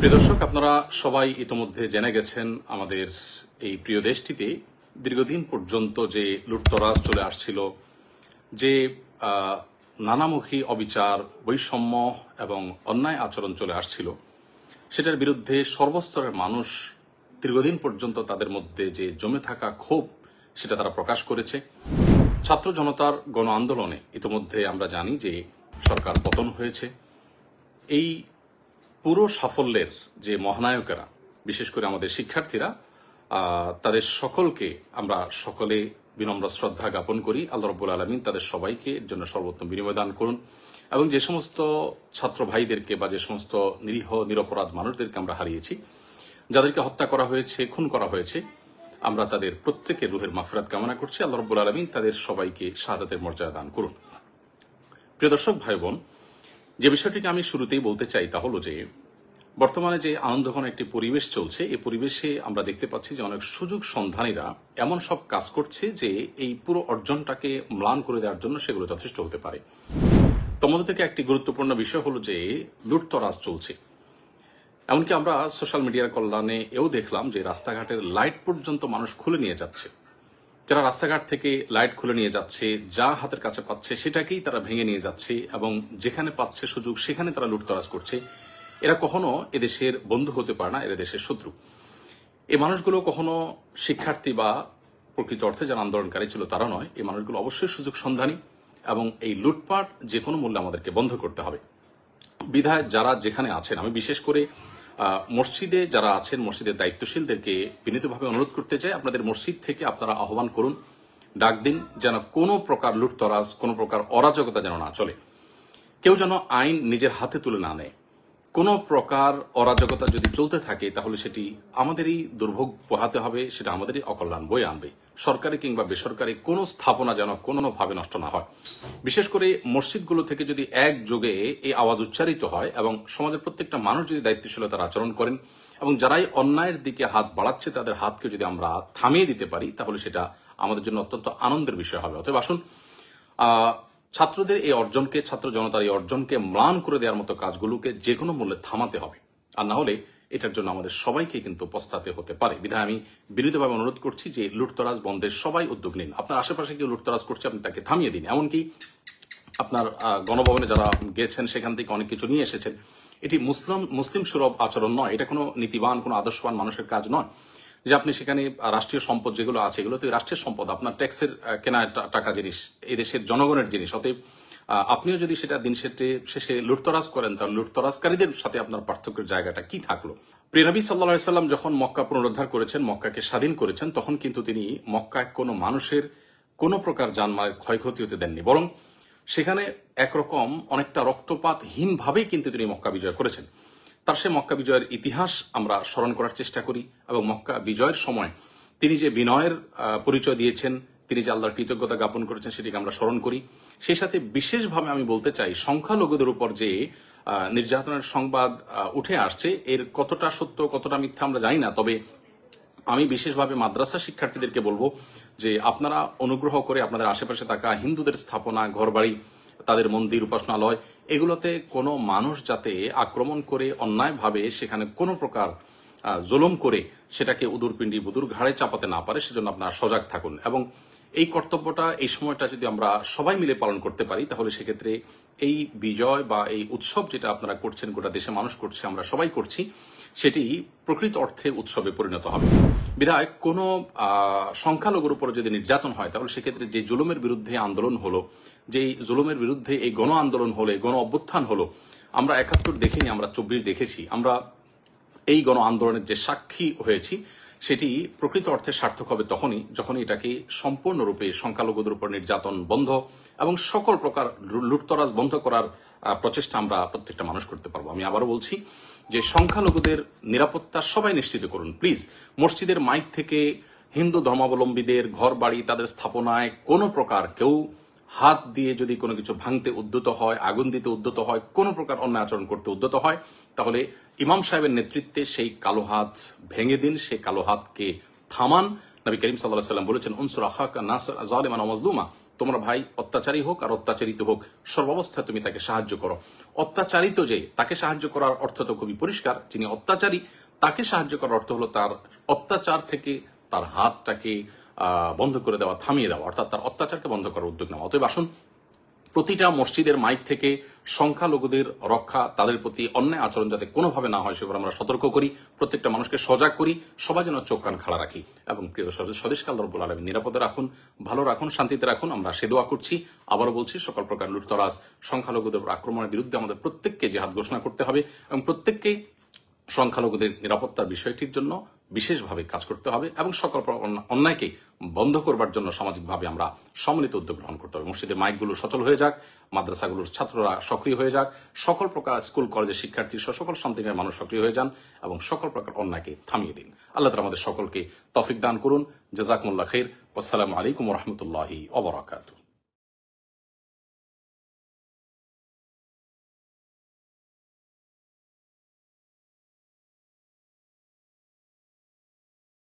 প্রিয় দর্শক, আপনারা সবাই ইতোমধ্যে জেনে গেছেন আমাদের এই প্রিয় দেশটিতে দীর্ঘদিন পর্যন্ত যে লুটতরাজ চলে আসছিল, যে নানামুখী অবিচার, বৈষম্য এবং অন্যায় আচরণ চলে আসছিল, সেটার বিরুদ্ধে সর্বস্তরের মানুষ দীর্ঘদিন পর্যন্ত তাদের মধ্যে যে জমে থাকা ক্ষোভ সেটা তারা প্রকাশ করেছে। ছাত্র জনতার গণ আন্দোলনে ইতোমধ্যে আমরা জানি যে সরকার পতন হয়েছে। এই পুরো সাফল্যের যে মহানায়কেরা, বিশেষ করে আমাদের শিক্ষার্থীরা, তাদের সকলকে আমরা সকলে বিনম্র শ্রদ্ধা জ্ঞাপন করি। আল্লাহ রাব্বুল আলামিন তাদের সবাইকে এর জন্য সর্বোত্তম বিনিময় দান করুন এবং যে সমস্ত ছাত্র ভাইদেরকে বা যে সমস্ত নিরীহ নিরপরাধ মানুষদেরকে আমরা হারিয়েছি, যাদেরকে হত্যা করা হয়েছে, খুন করা হয়েছে, আমরা তাদের প্রত্যেকের রুহের মাগফিরাত কামনা করছি। আল্লাহ রাব্বুল আলামিন তাদের সবাইকে শাহাদাতের মর্যাদা দান করুন। প্রিয় দর্শক ভাই বোন, যে বিষয়টিকে আমি শুরুতেই বলতে চাই তা হলো যে বর্তমানে যে আনন্দঘন একটি পরিবেশ চলছে, এই পরিবেশে আমরা দেখতে পাচ্ছি যে অনেক সুযোগ সন্ধানীরা এমন সব কাজ করছে যে এই পুরো অর্জনটাকে ম্লান করে দেওয়ার জন্য সেগুলো যথেষ্ট হতে পারে। তোমাদের থেকে একটি গুরুত্বপূর্ণ বিষয় হলো যে লুটতরাজ চলছে। এমনকি আমরা সোশ্যাল মিডিয়ার কল্যাণে এও দেখলাম যে রাস্তাঘাটের লাইট পর্যন্ত মানুষ খুলে নিয়ে যাচ্ছে। যারা রাস্তাঘাট থেকে লাইট খুলে নিয়ে যাচ্ছে, যা হাতের কাছে পাচ্ছে সেটাকেই তারা ভেঙে নিয়ে যাচ্ছে এবং যেখানে পাচ্ছে সুযোগ সেখানে তারা লুটতরাজ করছে। এরা কখনো এদেশের বন্ধু হতে পারে না, এরা দেশের শত্রু। এই মানুষগুলো কখনো শিক্ষার্থী বা প্রকৃত অর্থে যারা আন্দোলনকারী ছিল তারা নয়। এই মানুষগুলো অবশ্যই সুযোগ সন্ধানী এবং এই লুটপাট যে কোনো মূল্যে আমাদেরকে বন্ধ করতে হবে। বিধায় যারা যেখানে আছেন, আমি বিশেষ করে মসজিদে যারা আছেন, মসজিদের দায়িত্বশীলদেরকে বিনীতভাবে অনুরোধ করতে চাই, আপনাদের মসজিদ থেকে আপনারা আহ্বান করুন, ডাক দিন, যেন কোনো প্রকার লুটতরাজ, কোনো প্রকার অরাজকতা যেন না চলে। কেউ যেন আইন নিজের হাতে তুলে না নেয়। কোনো প্রকার অরাজকতা যদি চলতে থাকে তাহলে সেটি আমাদেরই দুর্ভোগ পোহাতে হবে, সেটা আমাদেরই অকল্যাণ বয়ে আনবে। সরকারি কিংবা বেসরকারি কোনো স্থাপনা যেন কোনোভাবে নষ্ট না হয়। বিশেষ করে মসজিদগুলো থেকে যদি একযোগে এই আওয়াজ উচ্চারিত হয় এবং সমাজের প্রত্যেকটা মানুষ যদি দায়িত্বশীলতার আচরণ করেন এবং যারাই অন্যায়ের দিকে হাত বাড়াচ্ছে তাদের হাতকে যদি আমরা থামিয়ে দিতে পারি তাহলে সেটা আমাদের জন্য অত্যন্ত আনন্দের বিষয় হবে। অতএব আসুন, ছাত্রদের এই অর্জনকে, ছাত্র জনতার এই অর্জনকে ম্লান করে দেওয়ার মতো কাজগুলোকে যে কোনো মূল্যে থামাতে হবে। আর না হলে এটার জন্য আমাদের সবাইকে কিন্তু পস্তাতে হতে পারে। বিধায় আমি বিনীতভাবে অনুরোধ করছি যে লুটতরাজ বন্ধের সবাই উদ্যোগ নিন। আপনার আশেপাশে কেউ লুটতরাজ করছে, আপনি তাকে থামিয়ে দিন। এমনকি আপনার গণভবনে যারা গেছেন সেখান থেকে অনেক কিছু নিয়ে এসেছেন। এটি মুসলিম সুলভ আচরণ নয়, এটা কোনো নীতিবান, কোনো আদর্শবান মানুষের কাজ নয় যে আপনি সেখানে রাষ্ট্রীয় সম্পদ যেগুলো আছে এগুলো তো রাষ্ট্রের সম্পদ, আপনার ট্যাক্সের কেনা টাকা জিনিস, এই দেশের জনগণের জিনিস। অতএব আপনিও যদি সেটা দিন শেষে লুটতরাজ করেন তাহলে লুটতরাজকারীদের সাথে আপনার পার্থক্যের জায়গাটা কি থাকলো? প্রিয় নবী সাল্লাল্লাহু আলাইহি সাল্লাম যখন মক্কা পুনরুদ্ধার করেছেন, মক্কাকে স্বাধীন করেছেন, তখন কিন্তু তিনি মক্কায় কোনো মানুষের কোনো প্রকার জানমালের ক্ষয়ক্ষতি হতে দেননি, বরং সেখানে একরকম অনেকটা রক্তপাতহীন ভাবেই কিন্তু তিনি মক্কা বিজয় করেছেন। তার সে মক্কা বিজয়ের ইতিহাস আমরা স্মরণ করার চেষ্টা করি এবং মক্কা বিজয়ের সময় তিনি যে বিনয়ের পরিচয় দিয়েছেন, তিনি যে আল্লাহর কৃতজ্ঞতা জ্ঞাপন করেছেন সেটিকে আমরা স্মরণ করি। সেই সাথে বিশেষভাবে আমি বলতে চাই, সংখ্যালঘুদের উপর যে নির্যাতনের সংবাদ উঠে আসছে এর কতটা সত্য কতটা মিথ্যা আমরা জানি না, তবে আমি বিশেষভাবে মাদ্রাসা শিক্ষার্থীদেরকে বলবো যে আপনারা অনুগ্রহ করে আপনাদের আশেপাশে থাকা হিন্দুদের স্থাপনা, ঘরবাড়ি, তাদের মন্দির, উপাসনালয়, এগুলোতে কোনো মানুষ যাতে আক্রমণ করে অন্যায়ভাবে সেখানে কোনো প্রকার জুলুম করে সেটাকে উদুরপিণ্ডি বুদুর ঘাড়ে চাপাতে না পারে, সেজন্য আপনারা সজাগ থাকুন। এবং এই কর্তব্যটা, এই সময়টা যদি আমরা সবাই মিলে পালন করতে পারি তাহলে সেক্ষেত্রে এই বিজয় বা এই উৎসব যেটা আপনারা করছেন, গোটা দেশে মানুষ করছে, আমরা সবাই করছি, সেটি প্রকৃত অর্থে উৎসবে পরিণত হবে। বিধায় কোনো সংখ্যালঘুর উপর যদি নির্যাতন হয় তাহলে সেক্ষেত্রে যে জুলুমের বিরুদ্ধে আন্দোলন হলো, যেই জুলুমের বিরুদ্ধে এই গণ আন্দোলন হলো, গণ অভ্যুত্থান হলো, আমরা ৭১ দেখিনি, আমরা ২৪ দেখেছি। আমরা এই গণ আন্দোলনের যে সাক্ষী হয়েছি সেটি প্রকৃত অর্থে সার্থক হবে যখনই এটাকে সম্পূর্ণরূপে সংখ্যালঘুদের উপর নির্যাতন বন্ধ এবং সকল প্রকার লুটতরাজ বন্ধ করার প্রচেষ্টা আমরা প্রত্যেকটা মানুষ করতে পারবো। আমি আবারও বলছি যে সংখ্যালঘুদের নিরাপত্তা সবাই নিশ্চিত করুন প্লিজ। মসজিদের মাইক থেকে হিন্দু ধর্মাবলম্বীদের ঘর বাড়ি, তাদের স্থাপনায় কোনো প্রকার কেউ হাত দিয়ে যদি কোনো কিছু ভাঙতে উদ্যত হয়, আগুন দিতে উদ্যত হয়, কোনো প্রকার অন্যায় আচরণ করতে উদ্যত হয়, তাহলে ইমাম সাহেবের নেতৃত্বে সেই কালো হাত ভেঙে দিন, সেই কালো হাতকে থামান। নবী করিম সাল্লাল্লাহু আলাইহি ওয়াসাল্লাম বলেছেন, উনসুর আখাকা নাসর যালিমান ওয়া মাজলুমা, তোমার ভাই অত্যাচারী হোক আর অত্যাচারিত হোক, সর্বাবস্থায় তুমি তাকে সাহায্য করো। অত্যাচারিত যে, তাকে সাহায্য করার অর্থ তো খুবই পরিষ্কার। যিনি অত্যাচারী তাকে সাহায্য করার অর্থ হলো তার অত্যাচার থেকে তার হাতটাকে বন্ধ করে দেওয়া, থামিয়ে দেওয়া, অর্থাৎ তার অত্যাচারকে বন্ধ করার উদ্যোগ নেওয়া। অতএব আসুন প্রতিটা মসজিদের মাইক থেকে সংখ্যালঘুদের রক্ষা, তাদের প্রতি অন্যায় আচরণ যাতে কোনোভাবে না হয় সেবার আমরা সতর্ক করি, প্রত্যেকটা মানুষকে সজাগ করি, সবাই যেন চোখ কান খাড়া রাখি এবং প্রিয় স্বদেশকে আল্লাহ রাব্বুল আলামিন নিরাপদে রাখুন, ভালো রাখুন, শান্তিতে রাখুন। আমরা সে দোয়া করছি। আবারও বলছি, সকল প্রকার লুটতরাজ, সংখ্যালঘুদের আক্রমণের বিরুদ্ধে আমাদের প্রত্যেককে জিহাদ ঘোষণা করতে হবে এবং প্রত্যেককেই সংখ্যালঘুদের নিরাপত্তার বিষয়টির জন্য বিশেষভাবে কাজ করতে হবে এবং সকল অন্যায়কে বন্ধ করবার জন্য সামাজিকভাবে আমরা সম্মিলিত উদ্যোগ গ্রহণ করতে হবে। মসজিদের মাইকগুলো সচল হয়ে যাক, মাদ্রাসাগুলোর ছাত্ররা সক্রিয় হয়ে যাক, সকল প্রকার স্কুল কলেজের শিক্ষার্থী সকল শান্তিময় মানুষ সক্রিয় হয়ে যান এবং সকল প্রকার অন্যায়কে থামিয়ে দিন। আল্লাহ তাআলা আমাদের সকলকে তৌফিক দান করুন। জাযাকুমুল্লাহ খাইর। আসসালামু আলাইকুম ওয়া রাহমাতুল্লাহি ওয়া বারাকাতুহু।